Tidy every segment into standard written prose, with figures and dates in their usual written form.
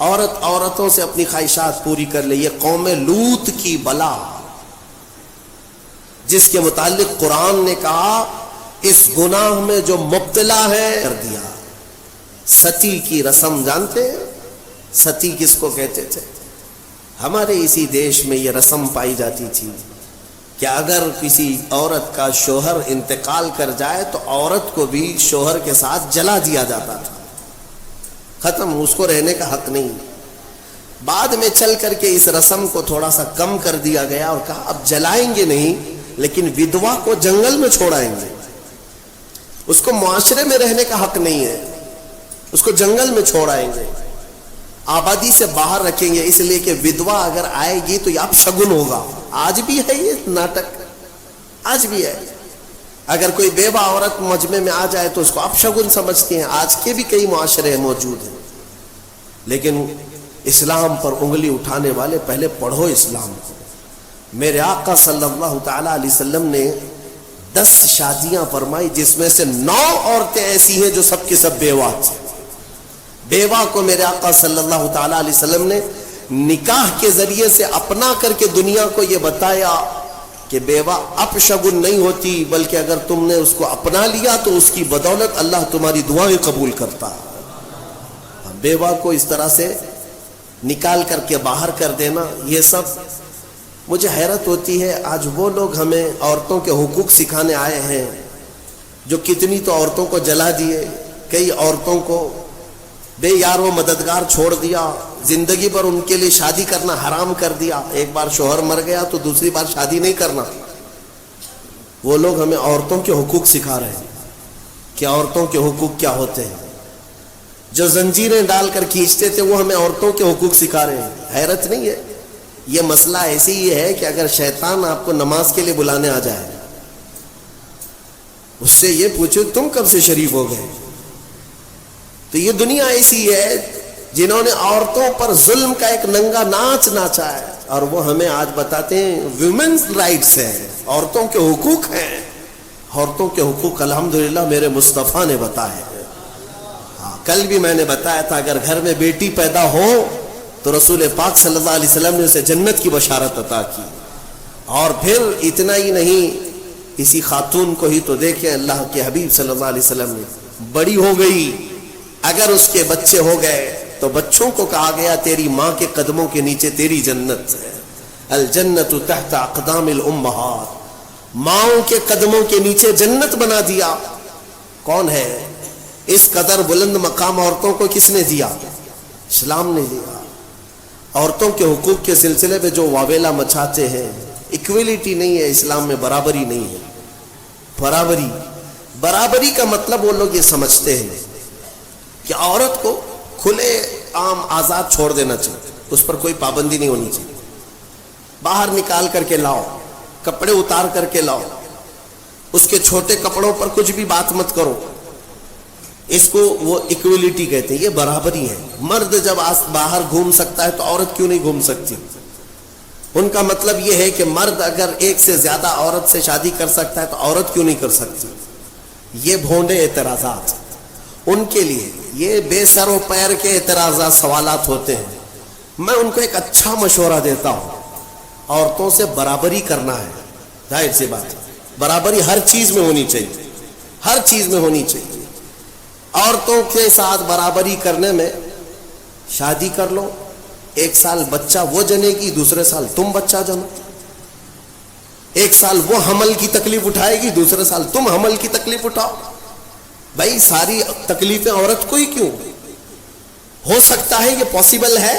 عورتوں سے اپنی خواہشات پوری کر لے. یہ قوم لوط کی بلا جس کے متعلق قرآن نے کہا اس گناہ میں جو مبتلا ہے کر دیا. ستی کی رسم جانتے ہیں؟ ستی کس کو کہتے تھے؟ ہمارے اسی دیش میں یہ رسم پائی جاتی تھی کہ اگر کسی عورت کا شوہر انتقال کر جائے تو عورت کو بھی شوہر کے ساتھ جلا دیا جاتا تھا. ختم، اس کو رہنے کا حق نہیں. بعد میں چل کر کے اس رسم کو تھوڑا سا کم کر دیا گیا اور کہا اب جلائیں گے نہیں لیکن ودوا کو جنگل میں چھوڑائیں گے. اس کو معاشرے میں رہنے کا حق نہیں ہے، اس کو جنگل میں چھوڑائیں گے، آبادی سے باہر رکھیں گے، اس لیے کہ ودوا اگر آئے گی تو یہ اب شگن ہوگا. آج بھی ہے یہ ناٹک، آج بھی ہے. اگر کوئی بیوہ عورت مجمع میں آ جائے تو اس کو اب شگن سمجھتے ہیں. آج کے بھی کئی معاشرے موجود ہیں. لیکن اسلام پر انگلی اٹھانے والے پہلے پڑھو اسلام کو. میرے آقا صلی اللہ تعالی علیہ وسلم نے 10 شادیاں فرمائی جس میں سے 9 عورتیں ایسی ہیں جو سب کی سب بیوہ تھیں. بیوہ کو میرے آقا صلی اللہ تعالی علیہ وسلم نے نکاح کے ذریعے سے اپنا کر کے دنیا کو یہ بتایا کہ بیوہ اب شگن نہیں ہوتی، بلکہ اگر تم نے اس کو اپنا لیا تو اس کی بدولت اللہ تمہاری دعائیں قبول کرتا. بیوہ کو اس طرح سے نکال کر کے باہر کر دینا، یہ سب مجھے حیرت ہوتی ہے. آج وہ لوگ ہمیں عورتوں کے حقوق سکھانے آئے ہیں جو کتنی تو عورتوں کو جلا دیے، کئی عورتوں کو بے یار و مددگار چھوڑ دیا، زندگی پر ان کے لیے شادی کرنا حرام کر دیا. ایک بار شوہر مر گیا تو دوسری بار شادی نہیں کرنا. وہ لوگ ہمیں عورتوں کے حقوق سکھا رہے ہیں کہ عورتوں کے حقوق کیا ہوتے ہیں. جو زنجیریں ڈال کر کھینچتے تھے وہ ہمیں عورتوں کے حقوق سکھا رہے ہیں. حیرت نہیں ہے؟ یہ مسئلہ ایسی ہی ہے کہ اگر شیطان آپ کو نماز کے لیے بلانے آ جائے، اس سے یہ پوچھو تم کب سے شریف ہو گئے. تو یہ دنیا ایسی ہے جنہوں نے عورتوں پر ظلم کا ایک ننگا ناچ ناچا ہے، اور وہ ہمیں آج بتاتے ہیں ویمنز رائٹس ہیں، عورتوں کے حقوق ہیں. عورتوں کے حقوق الحمدللہ میرے مصطفیٰ نے بتائے. کل بھی میں نے بتایا تھا اگر گھر میں بیٹی پیدا ہو تو رسول پاک صلی اللہ علیہ وسلم نے اسے جنت کی بشارت عطا کی. اور پھر اتنا ہی نہیں، کسی خاتون کو ہی تو دیکھیں، اللہ کے حبیب صلی اللہ علیہ وسلم نے بڑی ہو گئی، اگر اس کے بچے ہو گئے تو بچوں کو کہا گیا تیری ماں کے قدموں کے نیچے تیری جنت ہے. الجنت تحت اقدام الامہات، ماؤں کے قدموں کے نیچے جنت بنا دیا. کون ہے اس قدر بلند مقام عورتوں کو؟ کس نے دیا؟ اسلام نے دیا. عورتوں کے حقوق کے سلسلے میں جو واویلا مچاتے ہیں، ایکویلٹی نہیں ہے اسلام میں، برابری نہیں ہے. برابری کا مطلب وہ لوگ یہ سمجھتے ہیں کہ عورت کو کھلے عام آزاد چھوڑ دینا چاہیے، اس پر کوئی پابندی نہیں ہونی چاہیے. باہر نکال کر کے لاؤ، کپڑے اتار کر کے لاؤ، اس کے چھوٹے کپڑوں پر کچھ بھی بات مت کرو. اس کو وہ ایکویلٹی کہتے ہیں، یہ برابری ہے. مرد جب باہر گھوم سکتا ہے تو عورت کیوں نہیں گھوم سکتی؟ ان کا مطلب یہ ہے کہ مرد اگر ایک سے زیادہ عورت سے شادی کر سکتا ہے تو عورت کیوں نہیں کر سکتی؟ یہ بھونڈے اعتراضات ان کے لیے، یہ بے سر و پیر کے اعتراضات سوالات ہوتے ہیں. میں ان کو ایک اچھا مشورہ دیتا ہوں، عورتوں سے برابری کرنا ہے. ظاہر سی بات ہے، برابری ہر چیز میں ہونی چاہیے، ہر چیز میں ہونی چاہیے. عورتوں کے ساتھ برابری کرنے میں شادی کر لو، ایک سال بچہ وہ جنے گی، دوسرے سال تم بچہ جنو. ایک سال وہ حمل کی تکلیف اٹھائے گی، دوسرے سال تم حمل کی تکلیف اٹھاؤ. بھائی ساری تکلیفیں عورت کو ہی کیوں؟ ہو سکتا ہے یہ پاسبل ہے.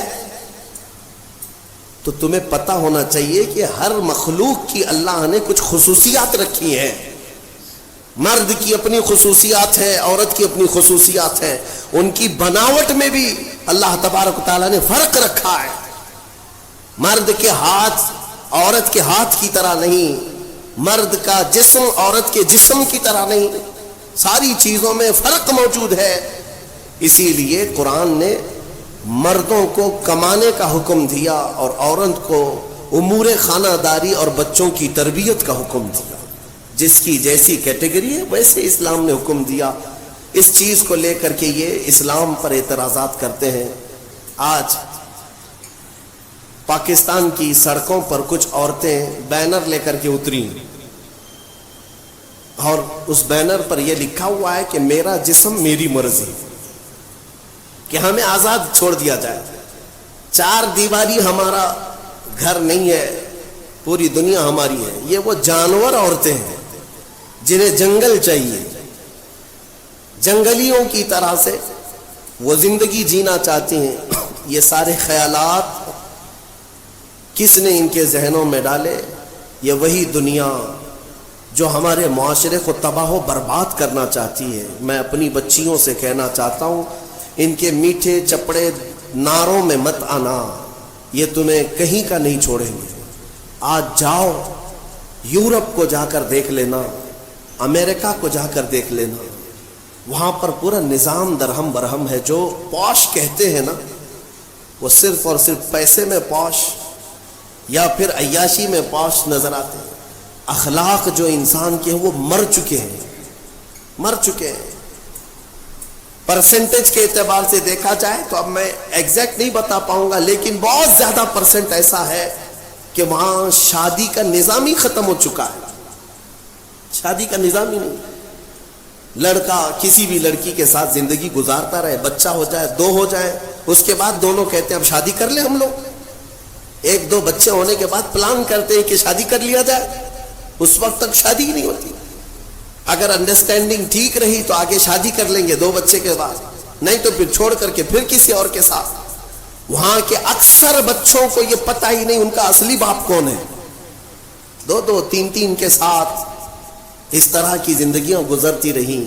تو تمہیں پتہ ہونا چاہیے کہ ہر مخلوق کی اللہ نے کچھ خصوصیات رکھی ہیں. مرد کی اپنی خصوصیات ہے، عورت کی اپنی خصوصیات ہے. ان کی بناوٹ میں بھی اللہ تبارک و تعالیٰ نے فرق رکھا ہے. مرد کے ہاتھ عورت کے ہاتھ کی طرح نہیں، مرد کا جسم عورت کے جسم کی طرح نہیں، ساری چیزوں میں فرق موجود ہے. اسی لیے قرآن نے مردوں کو کمانے کا حکم دیا اور عورت کو امور خانہ داری اور بچوں کی تربیت کا حکم دیا. جس کی جیسی کیٹیگری ہے ویسے اسلام نے حکم دیا. اس چیز کو لے کر کے یہ اسلام پر اعتراضات کرتے ہیں. آج پاکستان کی سڑکوں پر کچھ عورتیں بینر لے کر کے اتری اور اس بینر پر یہ لکھا ہوا ہے کہ میرا جسم میری مرضی، کہ ہمیں آزاد چھوڑ دیا جائے، چار دیواری ہمارا گھر نہیں ہے، پوری دنیا ہماری ہے۔ یہ وہ جانور عورتیں ہیں جنہیں جنگل چاہیے، جنگلیوں کی طرح سے وہ زندگی جینا چاہتی ہیں۔ یہ سارے خیالات کس نے ان کے ذہنوں میں ڈالے؟ یہ وہی دنیا جو ہمارے معاشرے کو تباہ و برباد کرنا چاہتی ہے۔ میں اپنی بچیوں سے کہنا چاہتا ہوں، ان کے میٹھے چپڑے نعروں میں مت آنا، یہ تمہیں کہیں کا نہیں چھوڑیں گے۔ آج جاؤ، یورپ کو جا کر دیکھ لینا، امریکہ کو جا کر دیکھ لینا، وہاں پر پورا نظام درہم برہم ہے۔ جو پوش کہتے ہیں نا، وہ صرف اور صرف پیسے میں پوش یا پھر عیاشی میں پوش نظر آتے ہیں۔ اخلاق جو انسان کے ہیں وہ مر چکے ہیں۔ پرسنٹیج کے اعتبار سے دیکھا جائے تو اب میں ایگزیکٹ نہیں بتا پاؤں گا، لیکن بہت زیادہ پرسنٹ ایسا ہے کہ وہاں شادی کا نظام ہی ختم ہو چکا ہے۔ شادی کا نظام ہی نہیں۔ لڑکا کسی بھی لڑکی کے ساتھ زندگی گزارتا رہے، بچہ ہو جائے، دو ہو جائے، اس کے بعد دونوں کہتے ہیں اب شادی کر لیں ہم لوگ۔ ایک دو بچے ہونے کے بعد پلان کرتے ہیں کہ شادی کر لیا جائے، اس وقت تک شادی ہی نہیں ہوتی۔ اگر انڈرسٹینڈنگ ٹھیک رہی تو آگے شادی کر لیں گے 2 بچے کے بعد، نہیں تو پھر چھوڑ کر کے پھر کسی اور کے ساتھ۔ وہاں کے اکثر بچوں کو یہ پتہ ہی نہیں ان کا اصلی باپ کون ہے، 2 3 کے ساتھ اس طرح کی زندگیاں گزرتی رہیں۔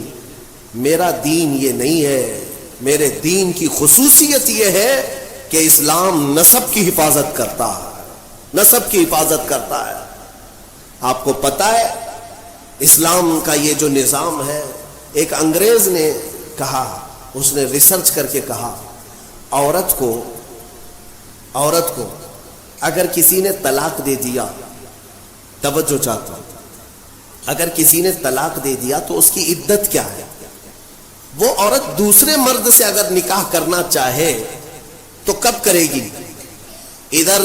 میرا دین یہ نہیں ہے، میرے دین کی خصوصیت یہ ہے کہ اسلام نسب کی حفاظت کرتا ہے، نسب کی حفاظت کرتا ہے۔ آپ کو پتہ ہے اسلام کا یہ جو نظام ہے، ایک انگریز نے کہا، اس نے ریسرچ کر کے کہا، عورت کو اگر کسی نے طلاق دے دیا، توجہ چاہتا ہوں، اگر کسی نے طلاق دے دیا تو اس کی عدت کیا ہے؟ وہ عورت دوسرے مرد سے اگر نکاح کرنا چاہے تو کب کرے گی؟ ادھر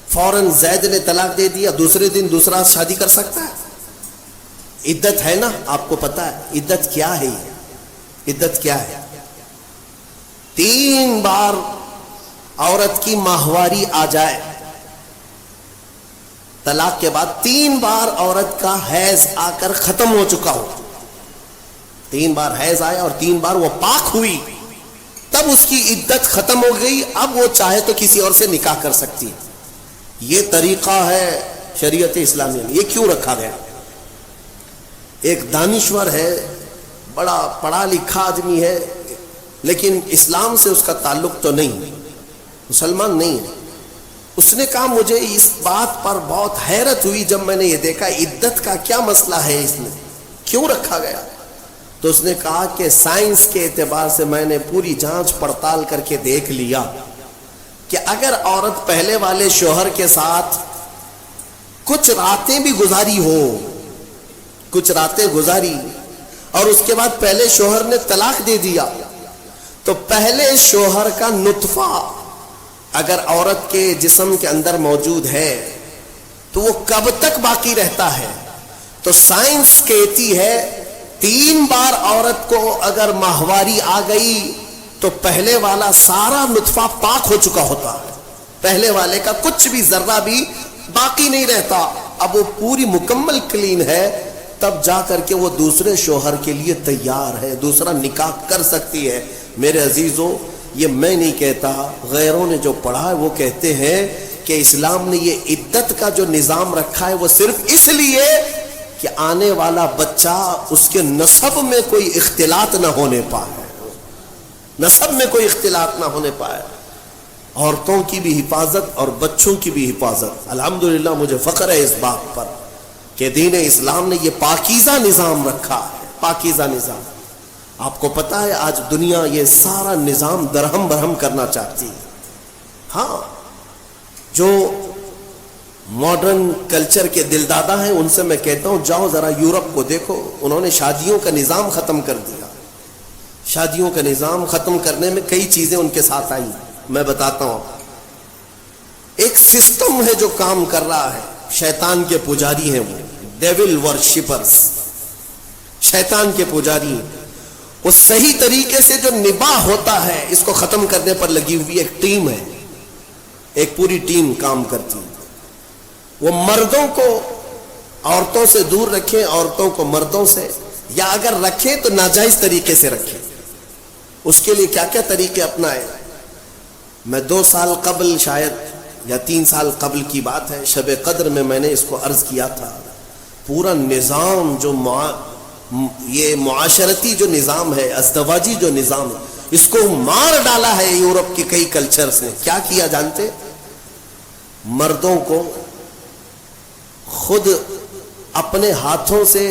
فوراً زید نے طلاق دے دیا، دوسرے دن دوسرا شادی کر سکتا ہے؟ عدت ہے نا، آپ کو پتا ہے عدت کیا ہے؟ عدت کیا ہے؟ 3 بار عورت کی ماہواری آ جائے، طلاق کے بعد 3 بار عورت کا حیض آ کر ختم ہو چکا ہو، 3 بار حیض آیا اور 3 بار وہ پاک ہوئی، تب اس کی عدت ختم ہو گئی، اب وہ چاہے تو کسی اور سے نکاح کر سکتی ہے۔ یہ طریقہ ہے شریعت اسلامیہ میں۔ یہ کیوں رکھا گیا؟ ایک دانشور ہے، بڑا پڑھا لکھا آدمی ہے، لیکن اسلام سے اس کا تعلق تو نہیں، مسلمان نہیں ہے۔ اس نے کہا مجھے اس بات پر بہت حیرت ہوئی جب میں نے یہ دیکھا عدت کا کیا مسئلہ ہے، اس میں کیوں رکھا گیا؟ تو اس نے کہا کہ سائنس کے اعتبار سے میں نے پوری جانچ پڑتال کر کے دیکھ لیا کہ اگر عورت پہلے والے شوہر کے ساتھ کچھ راتیں بھی گزاری ہو، کچھ راتیں گزاری اور اس کے بعد پہلے شوہر نے طلاق دے دیا، تو پہلے شوہر کا نطفہ اگر عورت کے جسم کے اندر موجود ہے تو وہ کب تک باقی رہتا ہے؟ تو سائنس کہتی ہے 3 بار عورت کو اگر ماہواری آ گئی تو پہلے والا سارا نطفہ پاک ہو چکا ہوتا ہے، پہلے والے کا کچھ بھی ذرہ بھی باقی نہیں رہتا، اب وہ پوری مکمل کلین ہے، تب جا کر کے وہ دوسرے شوہر کے لیے تیار ہے، دوسرا نکاح کر سکتی ہے۔ میرے عزیزوں، یہ میں نہیں کہتا، غیروں نے جو پڑھا ہے وہ کہتے ہیں کہ اسلام نے یہ عدت کا جو نظام رکھا ہے وہ صرف اس لیے کہ آنے والا بچہ اس کے نسب میں کوئی اختلاط نہ ہونے پائے، نسب میں کوئی اختلاط نہ ہونے پائے، عورتوں کی بھی حفاظت اور بچوں کی بھی حفاظت۔ الحمدللہ مجھے فخر ہے اس بات پر کہ دین اسلام نے یہ پاکیزہ نظام رکھا ہے، پاکیزہ نظام۔ آپ کو پتا ہے آج دنیا یہ سارا نظام درہم برہم کرنا چاہتی ہے۔ ہاں، جو ماڈرن کلچر کے دل دادا ہیں ان سے میں کہتا ہوں جاؤ ذرا یورپ کو دیکھو، انہوں نے شادیوں کا نظام ختم کر دیا، شادیوں کا نظام ختم کرنے میں کئی چیزیں ان کے ساتھ آئی، میں بتاتا ہوں. ایک سسٹم ہے جو کام کر رہا ہے. شیطان کے پجاری ہیں وہ, ڈیول ورشپرز, شیطان کے پجاری ہیں. وہ صحیح طریقے سے جو نباہ ہوتا ہے اس کو ختم کرنے پر لگی ہوئی ایک ٹیم ہے, ایک پوری ٹیم کام کرتی ہے. وہ مردوں کو عورتوں سے دور رکھیں, عورتوں کو مردوں سے, یا اگر رکھیں تو ناجائز طریقے سے رکھیں. اس کے لیے کیا کیا طریقے اپنائے. میں 2 سال قبل شاید یا 3 سال قبل کی بات ہے, شب قدر میں نے اس کو عرض کیا تھا. پورا نظام جو یہ معاشرتی جو نظام ہے, ازدواجی جو نظام ہے, اس کو مار ڈالا ہے یورپ کے کئی کلچرز نے. کیا کیا جانتے؟ مردوں کو خود اپنے ہاتھوں سے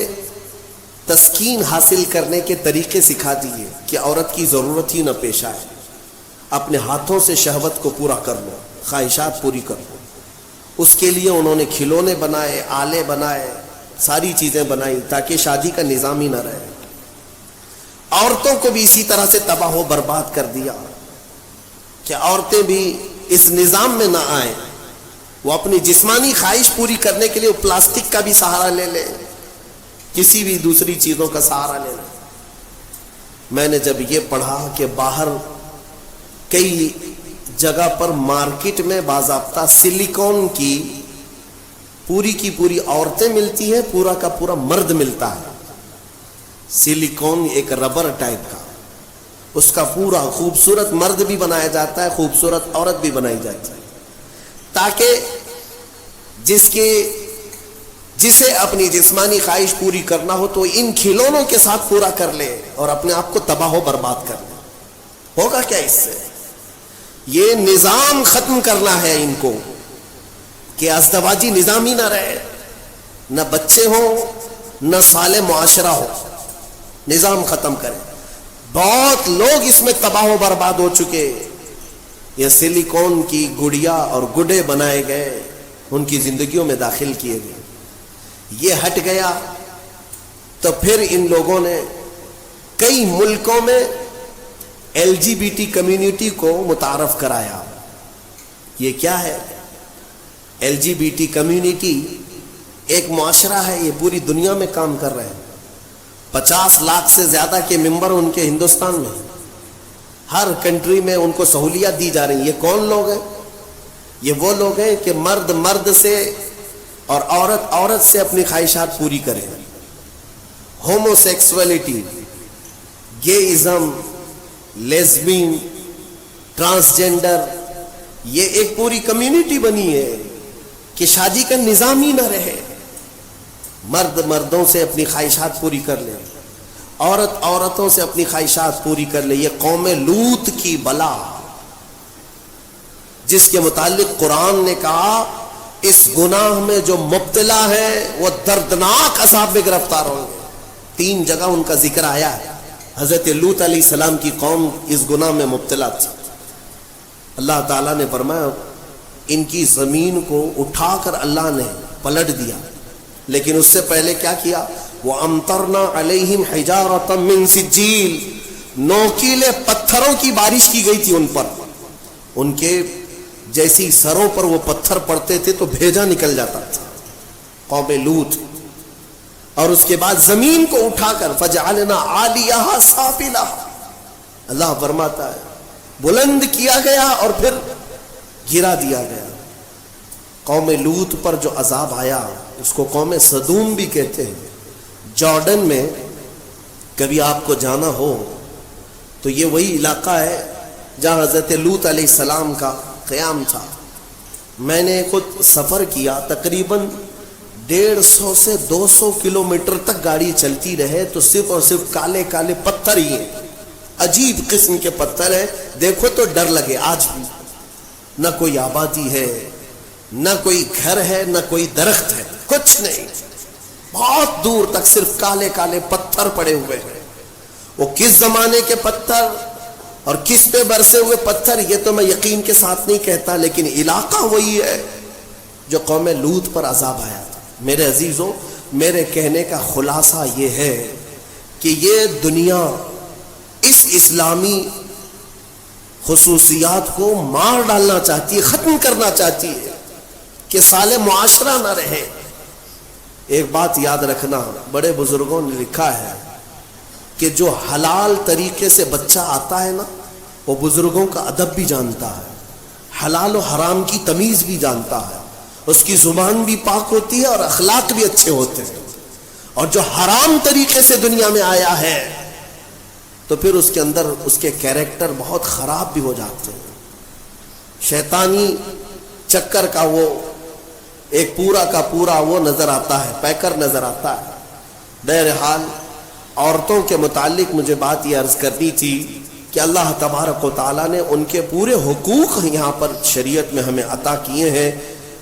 تسکین حاصل کرنے کے طریقے سکھا دیے کہ عورت کی ضرورت ہی نہ پیش آئے. اپنے ہاتھوں سے شہوت کو پورا کر لو, خواہشات پوری کر لو. اس کے لیے انہوں نے کھلونے بنائے, آلے بنائے, ساری چیزیں بنائی تاکہ شادی کا نظام ہی نہ رہے. عورتوں کو بھی اسی طرح سے تباہ و برباد کر دیا کہ عورتیں بھی اس نظام میں نہ آئیں. وہ اپنی جسمانی خواہش پوری کرنے کے لیے پلاسٹک کا بھی سہارا لے لیں, کسی بھی دوسری چیزوں کا سہارا لے لیں. میں نے جب یہ پڑھا کہ باہر کئی جگہ پر مارکیٹ میں باضابطہ سلیکون کی پوری عورتیں ملتی ہیں, پورا کا پورا مرد ملتا ہے. سلیکون ایک ربر ٹائپ کا, اس کا پورا خوبصورت مرد بھی بنایا جاتا ہے, خوبصورت عورت بھی بنائی جاتی ہے, تاکہ جسے اپنی جسمانی خواہش پوری کرنا ہو تو ان کھلونوں کے ساتھ پورا کر لے اور اپنے آپ کو تباہ و برباد کر لے. ہوگا کیا اس سے؟ یہ نظام ختم کرنا ہے ان کو کہ ازدواجی نظام ہی نہ رہے, نہ بچے ہوں, نہ صالح معاشرہ ہو. نظام ختم کریں. بہت لوگ اس میں تباہ و برباد ہو چکے. یہ سلیکون کی گڑیا اور گڈے بنائے گئے, ان کی زندگیوں میں داخل کیے گئے. یہ ہٹ گیا تو پھر ان لوگوں نے کئی ملکوں میں LGBT کمیونٹی کو متعارف کرایا. یہ کیا ہے؟ LGBT کمیونٹی ایک معاشرہ ہے, یہ پوری دنیا میں کام کر رہے ہیں. 50 لاکھ سے زیادہ کے ممبر ان کے ہندوستان میں, ہر کنٹری میں ان کو سہولیات دی جا رہی ہیں. یہ کون لوگ ہیں؟ یہ وہ لوگ ہیں کہ مرد مرد سے اور عورت عورت سے اپنی خواہشات پوری کریں. ہومو سیکسولیٹی, گےازم, لیزبین, ٹرانسجینڈر, یہ ایک پوری کمیونٹی بنی ہے کہ شادی کا نظام ہی نہ رہے. مرد مردوں سے اپنی خواہشات پوری کر لے, عورت عورتوں سے اپنی خواہشات پوری کر لے. یہ قوم لوط کی بلا, جس کے متعلق قرآن نے کہا اس گناہ میں جو مبتلا ہے وہ دردناک عذاب میں گرفتار ہوں گے. 3 جگہ ان کا ذکر آیا ہے. حضرت لوط علیہ السلام کی قوم اس گناہ میں مبتلا تھی. اللہ تعالیٰ نے فرمایا ان کی زمین کو اٹھا کر اللہ نے پلٹ دیا, لیکن اس سے پہلے کیا کیا؟ وَأَمْطَرْنَا عَلَيْهِمْ حِجَارَةً مِّن سِجِّيلٍ, نوکیلے پتھروں کی بارش کی گئی تھی ان پر. ان کے جیسی سروں پر وہ پتھر پڑتے تھے تو بھیجا نکل جاتا تھا. قوم لوط. اور اس کے بعد زمین کو اٹھا کر فَجَعَلْنَا عَالِيَهَا سَافِلَهَا, اللہ فرماتا ہے بلند کیا گیا اور پھر گرا دیا گیا. قوم لوط پر جو عذاب آیا اس کو قوم سدوم بھی کہتے ہیں. جارڈن میں کبھی آپ کو جانا ہو تو یہ وہی علاقہ ہے جہاں حضرت لوط علیہ السلام کا قیام تھا. میں نے خود سفر کیا, تقریباً 150 سے 200 کلومیٹر تک گاڑی چلتی رہے تو صرف اور صرف کالے کالے پتھر ہی ہیں, عجیب قسم کے پتھر ہیں. دیکھو تو ڈر لگے. آج بھی نہ کوئی آبادی ہے, نہ کوئی گھر ہے, نہ کوئی درخت ہے, کچھ نہیں. بہت دور تک صرف کالے کالے پتھر پڑے ہوئے ہیں. وہ کس زمانے کے پتھر اور کس پہ برسے ہوئے پتھر یہ تو میں یقین کے ساتھ نہیں کہتا, لیکن علاقہ وہی ہے جو قوم لوط پر عذاب آیا تھا. میرے عزیزوں, میرے کہنے کا خلاصہ یہ ہے کہ یہ دنیا اس اسلامی خصوصیات کو مار ڈالنا چاہتی ہے، ختم کرنا چاہتی ہے کہ سالے معاشرہ نہ رہے۔ ایک بات یاد رکھنا، بڑے بزرگوں نے لکھا ہے کہ جو حلال طریقے سے بچہ آتا ہے نا، وہ بزرگوں کا ادب بھی جانتا ہے، حلال و حرام کی تمیز بھی جانتا ہے، اس کی زبان بھی پاک ہوتی ہے اور اخلاق بھی اچھے ہوتے ہیں۔ اور جو حرام طریقے سے دنیا میں آیا ہے تو پھر اس کے اندر اس کے کیریکٹر بہت خراب بھی ہو جاتے ہیں، شیطانی چکر کا وہ ایک پورا کا پورا وہ نظر آتا ہے، پیکر نظر آتا ہے۔ بہرحال عورتوں کے متعلق مجھے بات یہ عرض کرنی تھی کہ اللہ تبارک و تعالیٰ نے ان کے پورے حقوق یہاں پر شریعت میں ہمیں عطا کیے ہیں۔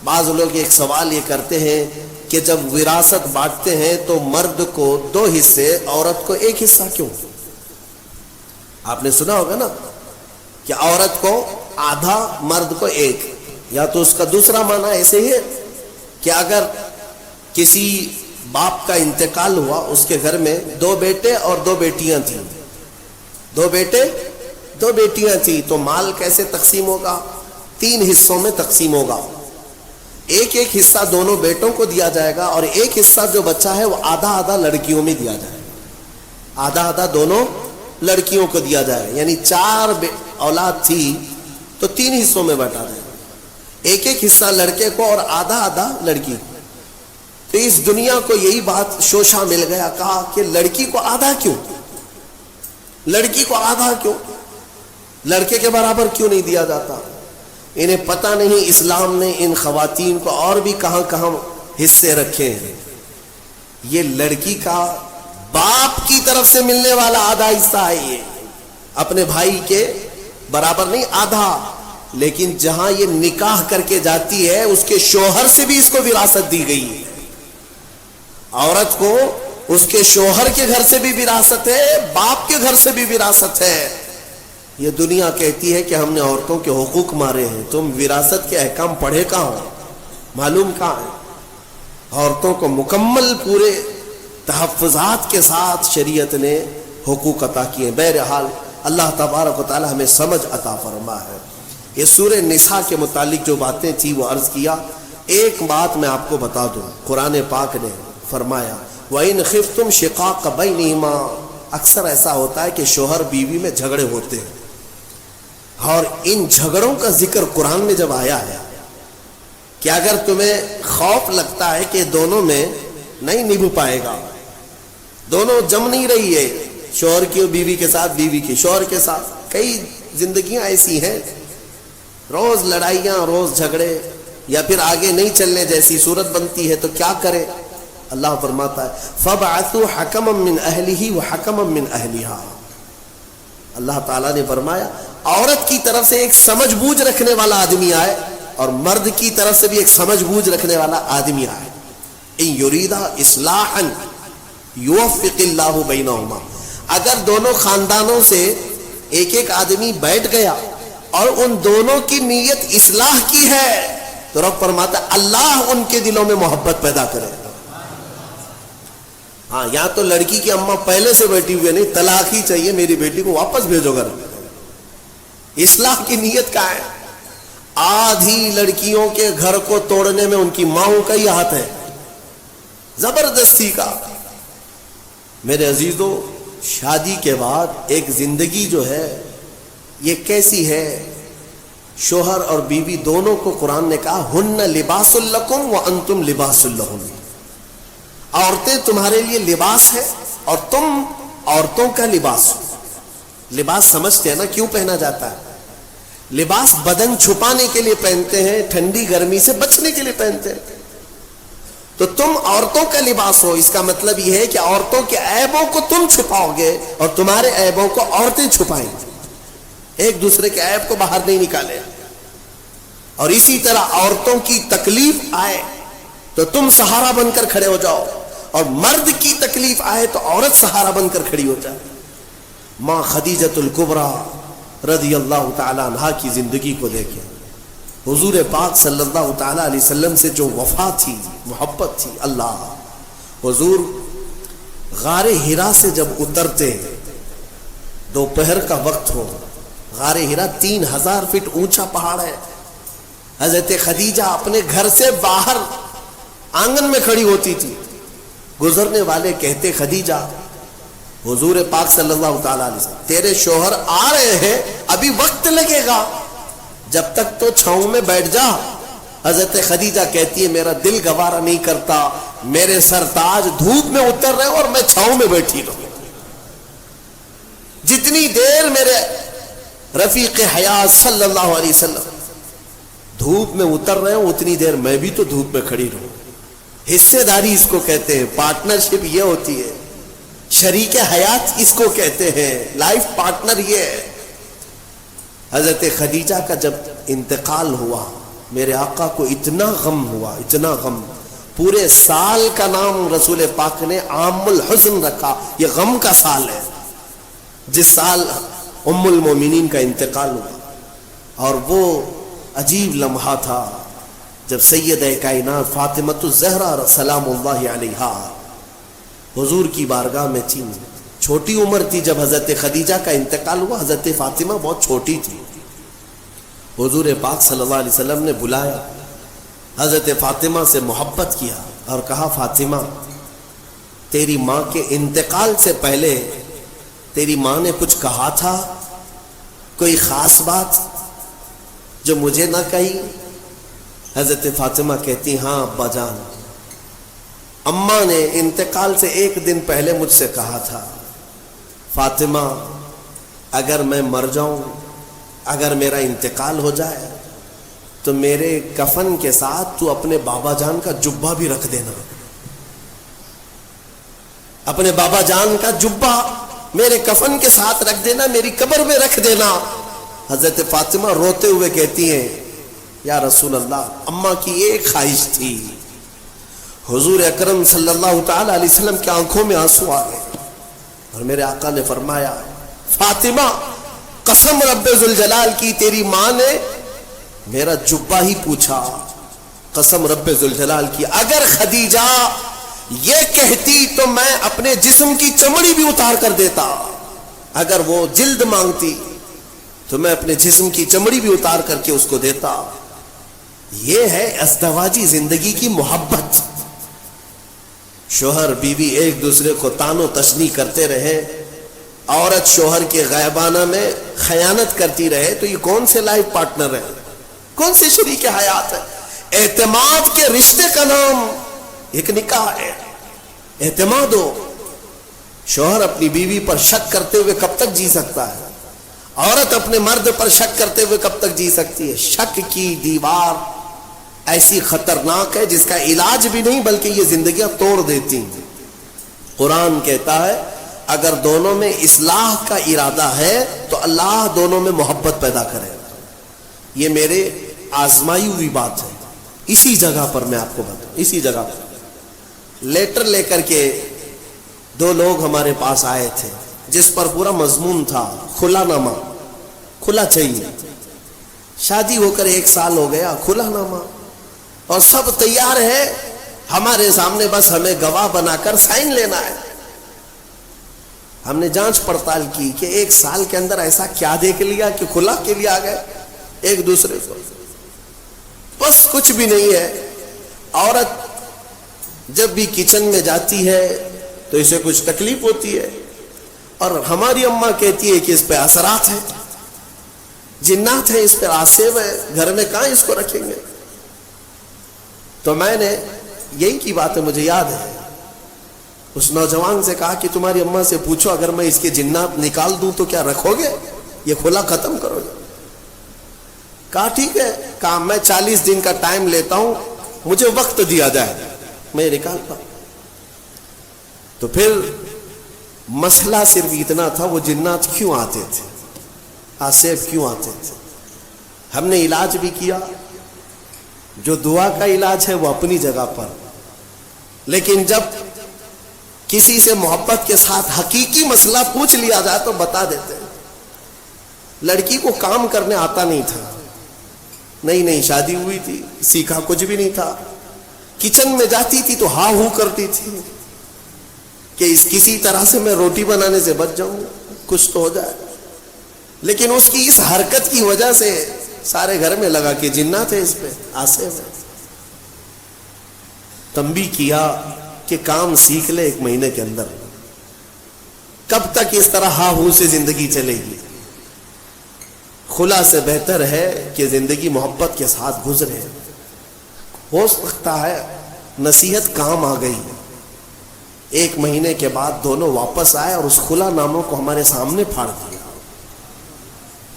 بعض لوگ ایک سوال یہ کرتے ہیں کہ جب وراثت بانٹتے ہیں تو مرد کو 2 حصے، عورت کو 1 حصہ کیوں؟ آپ نے سنا ہوگا نا کہ عورت کو آدھا، مرد کو 1۔ یا تو اس کا دوسرا معنی ایسے ہی ہے کہ اگر کسی باپ کا انتقال ہوا، اس کے گھر میں 2 بیٹے اور 2 بیٹیاں تھیں، 2 بیٹے 2 بیٹیاں تھیں، تو مال کیسے تقسیم ہوگا؟ 3 حصوں میں تقسیم ہوگا۔ ایک حصہ دونوں بیٹوں کو دیا جائے گا اور 1 حصہ جو بچا ہے وہ آدھا آدھا لڑکیوں میں دیا جائے گا، آدھا آدھا دونوں لڑکیوں کو دیا جائے گا۔ یعنی 4 اولاد تھی تو 3 حصوں میں بٹا جائے گا، 1 حصہ لڑکے کو اور آدھا آدھا لڑکی کو۔ تو اس دنیا کو یہی بات شوشہ مل گیا، کہا کہ لڑکی کو آدھا کیوں، لڑکی کو آدھا کیوں، لڑکے کے برابر کیوں نہیں دیا جاتا؟ انہیں پتہ نہیں اسلام نے ان خواتین کو اور بھی کہاں کہاں حصے رکھے ہیں۔ یہ لڑکی کا باپ کی طرف سے ملنے والا آدھا حصہ ہے، یہ اپنے بھائی کے برابر نہیں، آدھا۔ لیکن جہاں یہ نکاح کر کے جاتی ہے اس کے شوہر سے بھی اس کو وراثت دی گئی ہے، عورت کو اس کے شوہر کے گھر سے بھی وراثت ہے، باپ کے گھر سے بھی وراثت ہے۔ یہ دنیا کہتی ہے کہ ہم نے عورتوں کے حقوق مارے ہیں، تم وراثت کے احکام پڑھے کہاں ہو، معلوم کہاں ہے؟ عورتوں کو مکمل پورے تحفظات کے ساتھ شریعت نے حقوق عطا کیے۔ بہرحال اللہ تبارک و تعالی ہمیں سمجھ عطا فرما ہے۔ یہ سورہ نساء کے متعلق جو باتیں تھی وہ عرض کیا۔ ایک بات میں آپ کو بتا دوں، قرآن پاک نے فرمایا وَإِنْ خِفْتُمْ شِقَاقَ بَيْنِهِمَا۔ اکثر ایسا ہوتا ہے کہ شوہر بیوی میں جھگڑے ہوتے ہیں، اور ان جھگڑوں کا ذکر قرآن میں جب آیا ہے کہ اگر تمہیں خوف لگتا ہے کہ دونوں میں نہیں نبھ پائے گا، دونوں جم نہیں رہی ہے، شوہر کی بیوی کے ساتھ، بیوی کی شوہر کے ساتھ، کئی زندگیاں ایسی ہیں، روز لڑائیاں، روز جھگڑے، یا پھر آگے نہیں چلنے جیسی صورت بنتی ہے، تو کیا کرے؟ اللہ فرماتا ہے فَبْعَثُوا حَكَمًا مِّنْ أَهْلِهِ وَحَكَمًا مِّنْ أَهْلِهَا۔ اللہ تعالیٰ نے فرمایا عورت کی طرف سے ایک سمجھ بوجھ رکھنے والا آدمی آئے اور مرد کی طرف سے بھی ایک سمجھ بوجھ رکھنے والا آدمی آئے۔ إِن يُرِيدَ إِصْلَاحًا يُوَفِّقِ اللَّهُ بَيْنَهُمَا۔ اگر دونوں خاندانوں سے ایک آدمی بیٹھ گیا اور ان دونوں کی نیت اصلاح کی ہے تو رب فرماتا ہے اللہ ان کے دلوں میں محبت پیدا کرے۔ ہاں، یہاں تو لڑکی کی اماں پہلے سے بیٹھی ہوئے نہیں، طلاق ہی چاہیے، میری بیٹی کو واپس بھیجو گھر۔ اصلاح کی نیت کا ہے۔ آدھی لڑکیوں کے گھر کو توڑنے میں ان کی ماؤں کا ہی ہاتھ ہے، زبردستی کا۔ میرے عزیزوں، شادی کے بعد ایک زندگی جو ہے یہ کیسی ہے؟ شوہر اور بیوی دونوں کو قرآن نے کہا ہن لباس لکم وانتم لباس لہن۔ عورتیں تمہارے لیے لباس ہے اور تم عورتوں کا لباس ہو۔ لباس سمجھتے ہیں نا کیوں پہنا جاتا ہے؟ لباس بدن چھپانے کے لیے پہنتے ہیں، ٹھنڈی گرمی سے بچنے کے لیے پہنتے ہیں۔ تو تم عورتوں کا لباس ہو، اس کا مطلب یہ ہے کہ عورتوں کے عیبوں کو تم چھپاؤ گے اور تمہارے عیبوں کو عورتیں چھپائیں گی، ایک دوسرے کے عیب کو باہر نہیں نکالے۔ اور اسی طرح عورتوں کی تکلیف آئے تو تم سہارا بن کر کھڑے ہو جاؤ، اور مرد کی تکلیف آئے تو عورت سہارا بن کر کھڑی ہو جائے۔ ماں خدیجۃ الکبریٰ رضی اللہ تعالی عنہا کی زندگی کو دیکھیں، حضور پاک صلی اللہ تعالی علیہ وسلم سے جو وفا تھی، محبت تھی۔ اللہ، حضور غار حرا سے جب اترتے، دوپہر کا وقت ہو، غار ہرا 3000 فٹ اونچا پہاڑ ہے. حضرت خدیجہ اپنے گھر سے باہر آنگن میں کھڑی ہوتی تھی. گزرنے والے کہتے خدیجہ حضور پاک صلی اللہ تعالی علیہ وسلم تیرے شوہر آ رہے ہیں, ابھی وقت لگے گا, جب تک تو چھاؤں میں بیٹھ جا. حضرت خدیجہ کہتی ہے میرا دل گوارا نہیں کرتا, میرے سرتاج دھوپ میں اتر رہے اور میں چھاؤں میں بیٹھی رہوں. جتنی دیر میرے رفیق حیات صلی اللہ علیہ وسلم دھوپ میں اتر رہے ہوں اتنی دیر میں بھی تو دھوپ میں کھڑی رہوں. حصے داری اس کو کہتے ہیں, پارٹنرشپ یہ ہوتی ہے, شریک حیات اس کو کہتے ہیں, لائف پارٹنر یہ ہے. حضرت خدیجہ کا جب انتقال ہوا میرے آقا کو اتنا غم ہوا, اتنا غم. پورے سال کا نام رسول پاک نے عام الحزن رکھا. یہ غم کا سال ہے جس سال ام المومنین کا انتقال ہوا. اور وہ عجیب لمحہ تھا جب سیدہ کائنات فاطمۃ الزہرا سلام اللہ علیہا حضور کی بارگاہ میں تھی. چھوٹی عمر تھی جب حضرت خدیجہ کا انتقال ہوا. حضرت فاطمہ بہت چھوٹی تھی. حضور پاک صلی اللہ علیہ وسلم نے بلایا, حضرت فاطمہ سے محبت کیا اور کہا فاطمہ تیری ماں کے انتقال سے پہلے تیری ماں نے کچھ کہا تھا, کوئی خاص بات جو مجھے نہ کہی؟ حضرت فاطمہ کہتی ہاں ابا جان, اماں نے انتقال سے ایک دن پہلے مجھ سے کہا تھا فاطمہ اگر میں مر جاؤں, اگر میرا انتقال ہو جائے تو میرے کفن کے ساتھ تو اپنے بابا جان کا جبہ بھی رکھ دینا. اپنے بابا جان کا جبہ میرے کفن کے ساتھ رکھ دینا, میری قبر میں رکھ دینا. حضرت فاطمہ روتے ہوئے کہتی ہیں یا رسول اللہ اماں کی ایک خواہش تھی. حضور اکرم صلی اللہ تعالی علیہ وسلم کی آنکھوں میں آنسو آ گئے اور میرے آقا نے فرمایا فاطمہ قسم رب ذوالجلال کی تیری ماں نے میرا جبہ ہی پوچھا, قسم رب ذوالجلال کی اگر خدیجہ یہ کہتی تو میں اپنے جسم کی چمڑی بھی اتار کر دیتا, اگر وہ جلد مانگتی تو میں اپنے جسم کی چمڑی بھی اتار کر کے اس کو دیتا. یہ ہے ازدواجی زندگی کی محبت. شوہر بیوی ایک دوسرے کو تان و تشنیع کرتے رہے, عورت شوہر کے غائبانہ میں خیانت کرتی رہے, تو یہ کون سے لائف پارٹنر ہیں, کون سے شریک حیات ہے؟ اعتماد کے رشتے کا نام ایک نکاح ہے. اعتماد ہو. شوہر اپنی بیوی پر شک کرتے ہوئے کب تک جی سکتا ہے؟ عورت اپنے مرد پر شک کرتے ہوئے کب تک جی سکتی ہے؟ شک کی دیوار ایسی خطرناک ہے جس کا علاج بھی نہیں بلکہ یہ زندگیاں توڑ دیتی ہیں. قرآن کہتا ہے اگر دونوں میں اصلاح کا ارادہ ہے تو اللہ دونوں میں محبت پیدا کرے. یہ میرے آزمائی ہوئی بات ہے. اسی جگہ پر میں آپ کو بتاؤں, اسی جگہ پر لیٹر لے کر کے دو لوگ ہمارے پاس آئے تھے جس پر پورا مضمون تھا کھلا نامہ, کھلا چاہیے. شادی ہو کر 1 سال ہو گیا, کھلا نامہ, اور سب تیار ہے ہمارے سامنے, بس ہمیں گواہ بنا کر سائن لینا ہے. ہم نے جانچ پڑتال کی کہ 1 سال کے اندر ایسا کیا دیکھ لیا کہ کھلا کے لیے آ گئے ایک دوسرے کو. بس کچھ بھی نہیں ہے. عورت جب بھی کچن میں جاتی ہے تو اسے کچھ تکلیف ہوتی ہے, اور ہماری اماں کہتی ہے کہ اس پہ اثرات ہیں, جنات ہیں, اس پہ آسیب ہے, گھر میں کہاں اس کو رکھیں گے. تو میں نے یہی کی بات ہے, مجھے یاد ہے, اس نوجوان سے کہا کہ تمہاری اماں سے پوچھو اگر میں اس کے جنات نکال دوں تو کیا رکھو گے, یہ کھلا ختم کرو گے؟ کہا ٹھیک ہے, کہا میں 40 دن کا ٹائم لیتا ہوں, مجھے وقت دیا جائے, میں نکالتا ہوں. تو پھر مسئلہ صرف اتنا تھا وہ جنات کیوں آتے تھے, آسیب کیوں آتے تھے. ہم نے علاج بھی کیا, جو دعا کا علاج ہے وہ اپنی جگہ پر, لیکن جب کسی سے محبت کے ساتھ حقیقی مسئلہ پوچھ لیا جائے تو بتا دیتے. لڑکی کو کام کرنے آتا نہیں تھا, نہیں شادی ہوئی تھی, سیکھا کچھ بھی نہیں تھا, کچن میں جاتی تھی تو ہاں ہو کرتی تھی کہ کسی طرح سے میں روٹی بنانے سے بچ جاؤں, کچھ تو ہو جائے. لیکن اس کی اس حرکت کی وجہ سے سارے گھر میں لگا کہ جنات ہے اس پہ آسے میں تنبیہ کیا کہ کام سیکھ لے 1 مہینے کے اندر. کب تک اس طرح ہا ہو سے زندگی چلے گی؟ خلا سے بہتر ہے کہ زندگی محبت کے ساتھ گزرے. ہو سکتا ہے نصیحت کام آ گئی, 1 مہینے کے بعد دونوں واپس آئے اور اس خلا ناموں کو ہمارے سامنے پھاڑ دیا.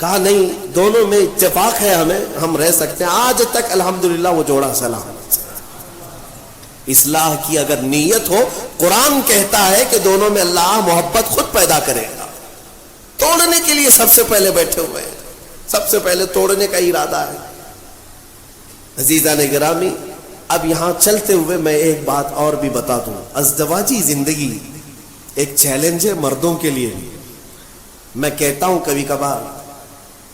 کہا نہیں, دونوں میں اتفاق ہے, ہم رہ سکتے ہیں. آج تک الحمدللہ وہ جوڑا سلام. اصلاح کی اگر نیت ہو, قرآن کہتا ہے کہ دونوں میں اللہ محبت خود پیدا کرے گا. توڑنے کے لیے سب سے پہلے بیٹھے ہوئے ہیں, سب سے پہلے توڑنے کا ارادہ ہے. عزیزان گرامی, اب یہاں چلتے ہوئے میں ایک بات اور بھی بتا دوں. ازدواجی زندگی ایک چیلنج ہے مردوں کے لیے بھی. میں کہتا ہوں کبھی کبھار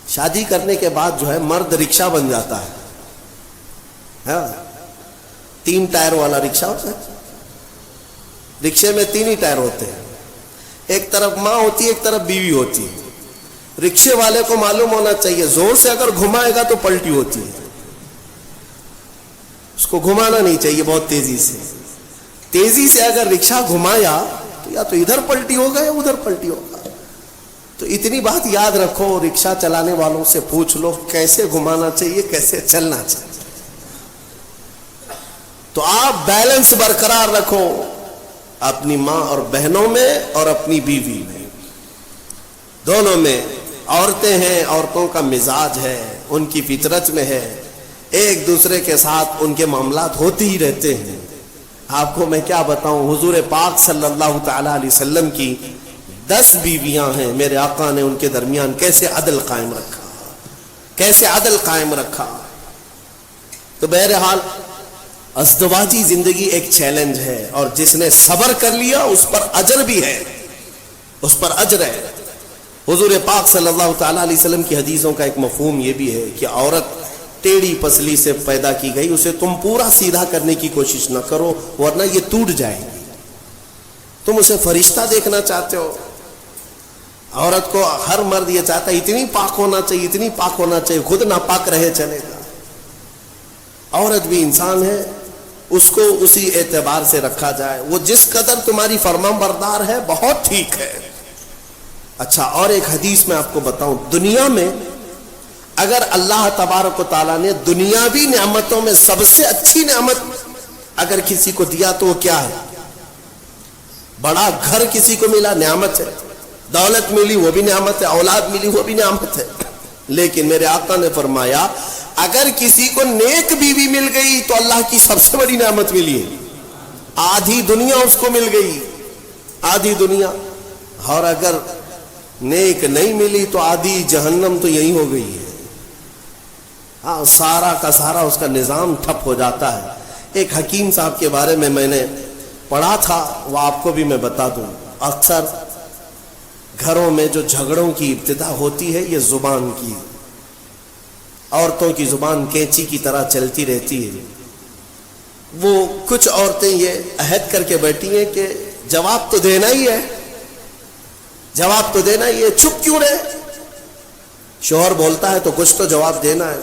شادی کرنے کے بعد جو ہے مرد رکشہ بن جاتا ہے. 3 ٹائر والا رکشہ ہوتا ہے. رکشے میں 3 ہی ٹائر ہوتے ہیں, ایک طرف ماں ہوتی ہے, ایک طرف بیوی ہوتی ہے. رکشے والے کو معلوم ہونا چاہیے زور سے اگر گھمائے گا تو پلٹی ہوتی ہے, اس کو گھمانا نہیں چاہیے بہت تیزی سے. تیزی سے اگر رکشہ گھمایا تو یا تو ادھر پلٹی ہوگا یا ادھر پلٹی ہوگا. تو اتنی بات یاد رکھو, رکشہ چلانے والوں سے پوچھ لو کیسے گھمانا چاہیے, کیسے چلنا چاہیے. تو آپ بیلنس برقرار رکھو اپنی ماں اور بہنوں میں اور اپنی بیوی میں, دونوں میں. عورتیں ہیں, عورتوں کا مزاج ہے, ان کی فطرت میں ہے, ایک دوسرے کے ساتھ ان کے معاملات ہوتے ہی رہتے ہیں. آپ کو میں کیا بتاؤں, حضور پاک صلی اللہ تعالی علیہ وسلم کی 10 بیویاں ہیں. میرے آقا نے ان کے درمیان کیسے عدل قائم رکھا, کیسے عدل قائم رکھا. تو بہرحال ازدواجی زندگی ایک چیلنج ہے, اور جس نے صبر کر لیا اس پر اجر بھی ہے, اس پر اجر ہے. حضور پاک صلی اللہ تعالی علیہ وسلم کی حدیثوں کا ایک مفہوم یہ بھی ہے کہ عورت ٹیڑھی پسلی سے پیدا کی گئی, اسے تم پورا سیدھا کرنے کی کوشش نہ کرو ورنہ یہ ٹوٹ جائے گی. تم اسے فرشتہ دیکھنا چاہتے ہو, عورت کو ہر مرد یہ چاہتا ہے اتنی پاک ہونا چاہیے, اتنی پاک ہونا چاہیے, خود ناپاک رہے چلے گا. عورت بھی انسان ہے, اس کو اسی اعتبار سے رکھا جائے. وہ جس قدر تمہاری فرمان بردار ہے بہت ٹھیک ہے. اچھا, اور ایک حدیث میں آپ کو بتاؤں, دنیا میں اگر اللہ تبارک و تعالیٰ نے دنیاوی نعمتوں میں سب سے اچھی نعمت اگر کسی کو دیا تو وہ کیا ہے؟ بڑا گھر کسی کو ملا نعمت ہے, دولت ملی وہ بھی نعمت ہے, اولاد ملی وہ بھی نعمت ہے. لیکن میرے آقا نے فرمایا اگر کسی کو نیک بیوی مل گئی تو اللہ کی سب سے بڑی نعمت ملی ہے. آدھی دنیا اس کو مل گئی, آدھی دنیا. اور اگر نیک نہیں ملی تو آدھی جہنم تو یہی ہو گئی ہے. ہاں, سارا کا سارا اس کا نظام ٹھپ ہو جاتا ہے. ایک حکیم صاحب کے بارے میں نے پڑھا تھا, وہ آپ کو بھی میں بتا دوں. اکثر گھروں میں جو جھگڑوں کی ابتدا ہوتی ہے یہ زبان کی, عورتوں کی زبان کینچی کی طرح چلتی رہتی ہے. وہ کچھ عورتیں یہ عہد کر کے بیٹھی ہیں کہ جواب تو دینا ہی ہے, جواب تو دینا ہی ہے, چپ کیوں رہے. شوہر بولتا ہے تو کچھ تو جواب دینا ہے.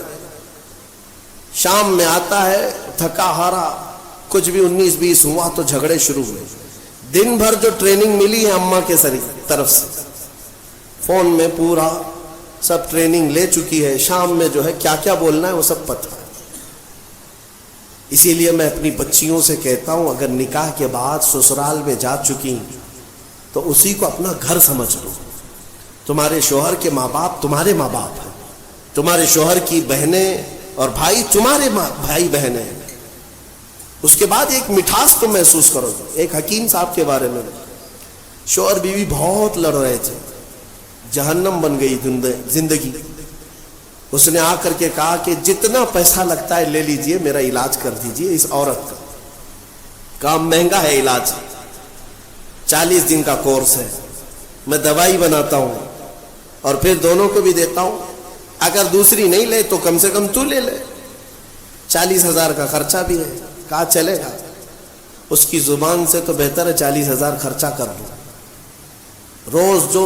شام میں آتا ہے تھکا ہارا, کچھ بھی 19-20 ہوا تو جھگڑے شروع ہوئے. دن بھر جو ٹریننگ ملی ہے اماں کے طرف سے, فون میں پورا سب ٹریننگ لے چکی ہے, شام میں جو ہے کیا کیا بولنا ہے وہ سب پتہ ہے. اسی لیے میں اپنی بچیوں سے کہتا ہوں اگر نکاح کے بعد سسرال میں جا چکی تو اسی کو اپنا گھر سمجھ لو. تمہارے شوہر کے ماں باپ تمہارے ماں باپ ہیں, تمہارے شوہر کی بہنیں اور بھائی تمہارے بھائی بہن ہیں. اس کے بعد ایک مٹھاس تم محسوس کرو گے. ایک حکیم صاحب کے بارے میں, شوہر بیوی بہت لڑ رہے تھے, جہنم بن گئی زندگی. اس نے آ کر کے کہا کہ جتنا پیسہ لگتا ہے لے لیجئے, میرا علاج کر دیجئے اس عورت کا. کام مہنگا ہے علاج, 40 دن کا کورس ہے, میں دوائی بناتا ہوں اور پھر دونوں کو بھی دیتا ہوں. اگر دوسری نہیں لے تو کم سے کم تو لے لے, 40,000 کا خرچہ بھی ہے. کہا چلے گا. اس کی زبان سے تو بہتر ہے 40,000 خرچہ کر لو. روز جو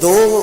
2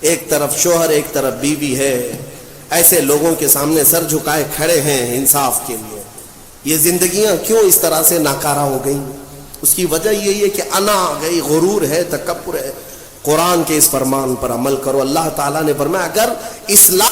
ایک طرف شوہر ایک طرف بیوی ہے، ایسے لوگوں کے سامنے سر جھکائے کھڑے ہیں انصاف کے لیے. یہ زندگیاں کیوں اس طرح سے ناکارہ ہو گئیں؟ اس کی وجہ یہی ہے کہ انا آ گئی، غرور ہے، تکبر ہے. قرآن کے اس فرمان پر عمل کرو. اللہ تعالیٰ نے فرمایا اگر اصلاح